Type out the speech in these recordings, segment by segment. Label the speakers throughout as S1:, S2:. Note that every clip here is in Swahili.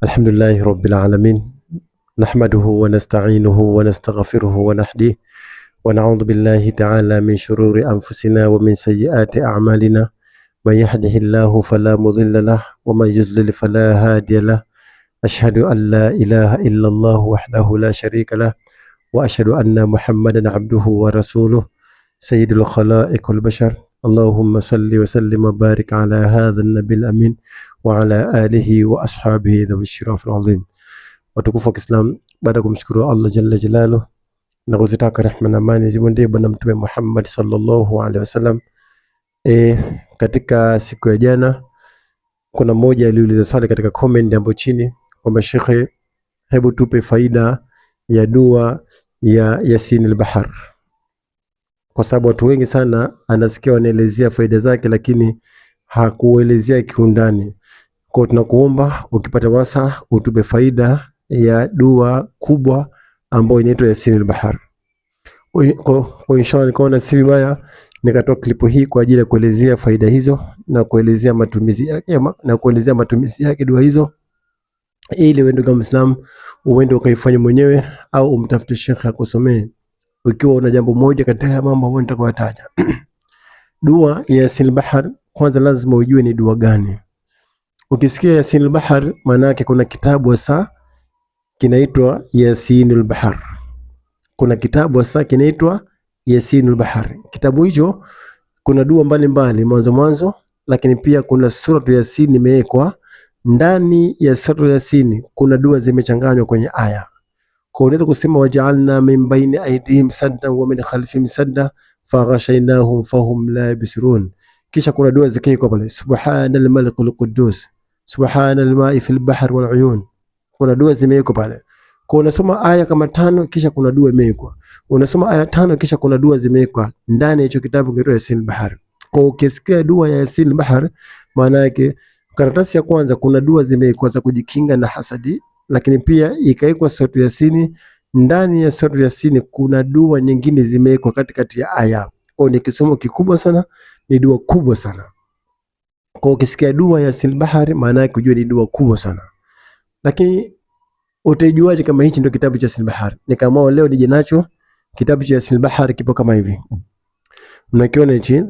S1: الحمد لله رب العالمين نحمده ونستعينه ونستغفره ونهديه ونعوذ بالله تعالى من شرور أنفسنا ومن سيئات أعمالنا من يهده الله فلا مضل له ومن يضلل فلا هادي له أشهد أن لا إله إلا الله وحده لا شريك له وأشهد أن محمدا عبده ورسوله سيد الخلائق والبشر اللهم صل وسلم وبارك على هذا النبي الأمين وعلى آله وأصحابه ذوي الشرف العظيم. Watukufu wa Kiislamu, baada ya kumshukuru Allah jalla jalaluhu na kuzitaka rehema na amani zimwendee bwana mtume Muhammad sallallahu alaihi wasallam. Katika siku ya jana kuna mmoja aliuliza swali katika comment hapo chini kwamba shekhe, hebu tupe faida ya dua ya Yasin al-Bahar, kwa sababu watu wengi sana anasikia wanaelezea faida zake lakini hakuelezea kiundani. Kwa tunakuomba ukipata wasa utupe faida ya dua kubwa ambayo inaitwa Yasin al-Bahar. Kwa inshallah nikaona si vibaya nikatoa klipu hii kwa ajili ya kuelezea faida hizo na kuelezea matumizi yake dua hizo, ili wewe ndugu Muislamu uende ukaifanye mwenyewe au umtafute shekhe akusomee ukiwa una jambo moja katika ya mambo ambayo nitakwataja. Dua ya Yasin al-Bahar, kwanza lazima ujue ni dua gani. Ukisikia Yasin al-Bahar, maana yake kuna kitabu hasa kinaitwa Yasin al-Bahar. Kuna kitabu hasa kinaitwa Yasin al-Bahar. Kitabu hicho kuna dua mbalimbali mwanzo, lakini pia kuna sura ya Yasin imewekwa ndani ya sura ya Yasin. Kuna dua zimechanganywa kwenye aya. Kwa unaweza kusema waja'alna min baini aydihim saddan wa min khalfihim sadda faghashaynahum fahum la yabsirun. Kisha kuna dua zikaiko pale, subhanal malikul quddus, subhanal ma'i fil bahr wal uyun. Kuna dua zimewekwa pale. Kwa unasoma aya kama 5 kisha kuna dua imewekwa. Unasoma aya 5 kisha kuna dua zimewekwa ndani ya hicho kitabu kinaitwa Yasin al-Bahar. Kwa ukisikia dua ya Yasin al-Bahar, maana yake karatasi ya kwanza kuna dua zimewekwa za kujikinga na hasadi, lakini pia ikawekwa sura ya Yasin. Ndani ya sura ya Yasin kuna dua nyingine zimewekwa katikati ya aya. Kwa ni kisomo kikubwa sana, ni dua kubwa sana. Kwa ukisikia dua ya Yasin al-Bahar, maana yake ujue ni dua kubwa sana. Lakini utajuaje kama hichi ndio kitabu cha Yasin al-Bahar? Nikaamua leo nije nacho kitabu cha Yasin al-Bahar, kipo kama hivi. Mnakiona hichi,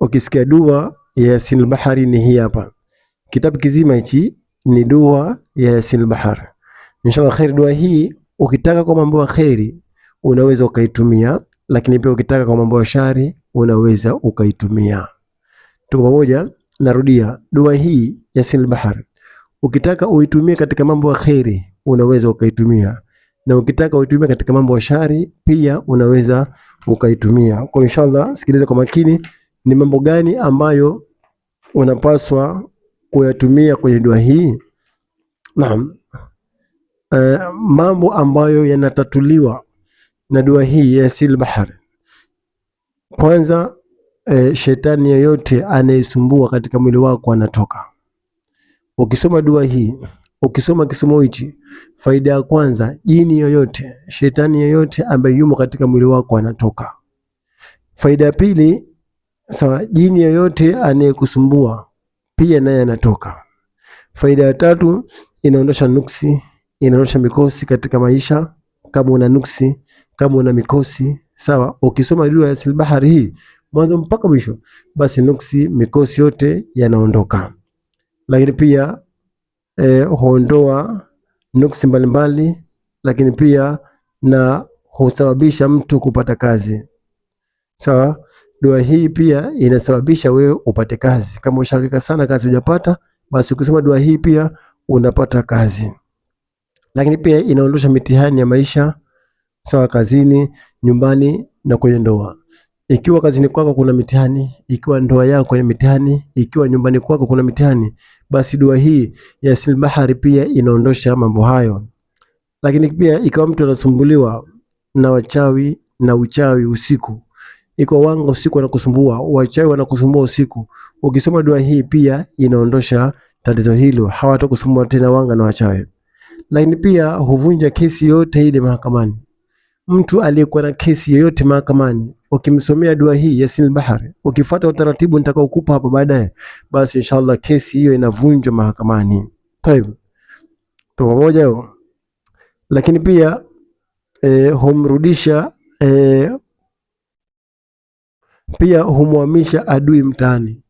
S1: ukisikia dua ya Yasin al-Bahar ni hii hapa. Kitabu kizima hichi ni dua ya Yasin al-Bahar. Inshallah khair, dua hii ukitaka kwa mambo ya khairi unaweza ukaitumia, lakini pia ukitaka kwa mambo ya shari unaweza ukaitumia. Tuko pamoja? Narudia, dua hii ya Yasin al-Bahar ukitaka uitumie katika mambo ya khairi unaweza ukaitumia, na ukitaka uitumie katika mambo ya shari pia unaweza ukaitumia. Kwa inshallah sikiliza kwa makini ni mambo gani ambayo unapaswa kuyatumia kwenye dua hii. Naam, mambo ambayo yanatatuliwa na dua hii ya Yasin al-Bahar. Kwanza, shetani yoyote anayesumbua katika mwili wako anatoka. Ukisoma dua hii, ukisoma kisomo hichi, faida ya kwanza, jini yoyote, shetani yoyote ambaye yumo katika mwili wako anatoka. Faida ya pili, sawa, jini yoyote anayekusumbua pia naye anatoka. Faida ya tatu, inaondosha nuksi, inaondosha mikosi katika maisha. Kama una nuksi, kama una mikosi, sawa, ukisoma dua ya Yasin al-Bahar hii mwanzo mpaka mwisho, basi nuksi, mikosi yote yanaondoka. Lakini pia huondoa nuksi mbalimbali, lakini pia na husababisha mtu kupata kazi. Sawa, dua hii pia inasababisha wewe upate kazi. Kama ushangaika sana kazi hujapata, basi ukisoma dua hii pia unapata kazi. Lakini pia inaondosha mitihani ya maisha, sawa, kazini, nyumbani na kwenye ndoa. Ikiwa kazini kwako kuna mitihani, ikiwa ndoa yako kuna mitihani, ikiwa nyumbani kwako kuna mitihani, basi dua hii ya Yasin al-Bahar pia inaondosha mambo hayo. Lakini pia ikiwa mtu anasumbuliwa na wachawi na uchawi usiku, ikiwa wanga usiku wanakusumbua, wachawi wanakusumbua usiku, ukisoma dua hii pia inaondosha tatizo hilo, hawatakusumbua tena wanga na wachawi. Lakini pia huvunja kesi yote ile mahakamani. Mtu aliyekuwa na kesi yoyote mahakamani, ukimsomea dua hii Yasin al-Bahar, ukifuata utaratibu nitakaokupa hapa baadaye, basi inshallah kesi hiyo inavunjwa mahakamani. Tayeb, Tuko pamoja huo. Lakini pia humrudisha pia humhamisha adui mtaani.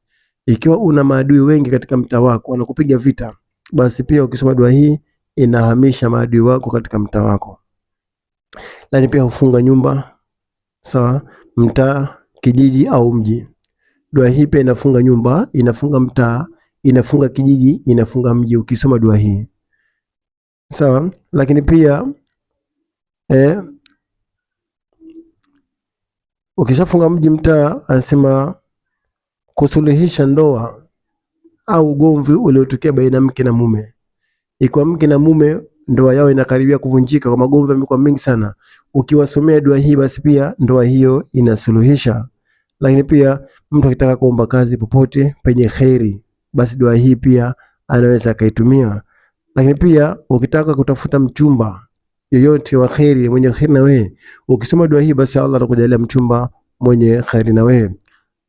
S1: Ikiwa una maadui wengi katika mtaa wako wanakupiga vita, basi pia ukisoma dua hii inahamisha maadui wako katika mtaa wako. Lakini pia hufunga nyumba, sawa, mtaa, kijiji au mji. Dua hii pia inafunga nyumba, inafunga mtaa, inafunga kijiji, inafunga mji ukisoma dua hii. Sawa, lakini pia ukishafunga mji, mtaa, anasema kusuluhisha ndoa au ugomvi uliotokea baina mke na mume. Ikiwa mke na mume ndoa yao inakaribia kuvunjika, kwa magomvi yamekuwa mengi sana, ukiwasomea dua hii basi pia ndoa hiyo inasuluhisha. Lakini pia mtu akitaka kuomba kazi popote penye khairi, basi dua hii pia anaweza akaitumia. Lakini pia ukitaka kutafuta mchumba yoyote wa khairi, mwenye khairi na wewe, ukisoma dua hii basi Allah atakujalia mchumba mwenye khairi na wewe.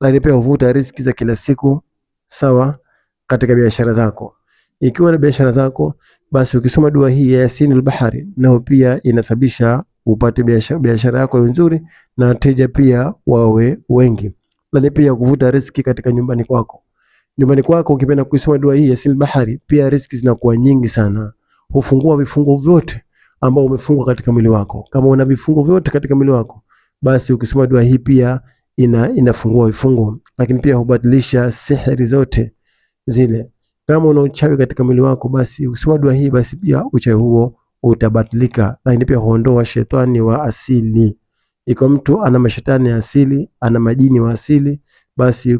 S1: Lakini pia huvuta riziki za kila siku, sawa, katika biashara zako. Ikiwa na biashara zako, basi ukisoma dua hii ya Yasinul Bahari, nao pia inasababisha upate biashara yako nzuri na wateja pia wawe wengi. Lakini pia kuvuta riziki katika nyumbani kwako. Nyumbani kwako ukipenda kusoma dua hii ya Yasinul Bahari, pia riziki zinakuwa nyingi sana. Hufungua vifungo vyote ambao umefungwa katika mwili wako. Kama una vifungo vyote katika mwili wako, basi ukisoma dua hii pia inafungua vifungo. Lakini pia hubadilisha sihiri zote zile. Kama una uchawi katika mwili wako, basi ukisoma dua hii basi pia uchawi huo utabadilika. Lakini pia huondoa shetani wa asili. Iko mtu ana mashetani ya asili, ana majini wa asili, basi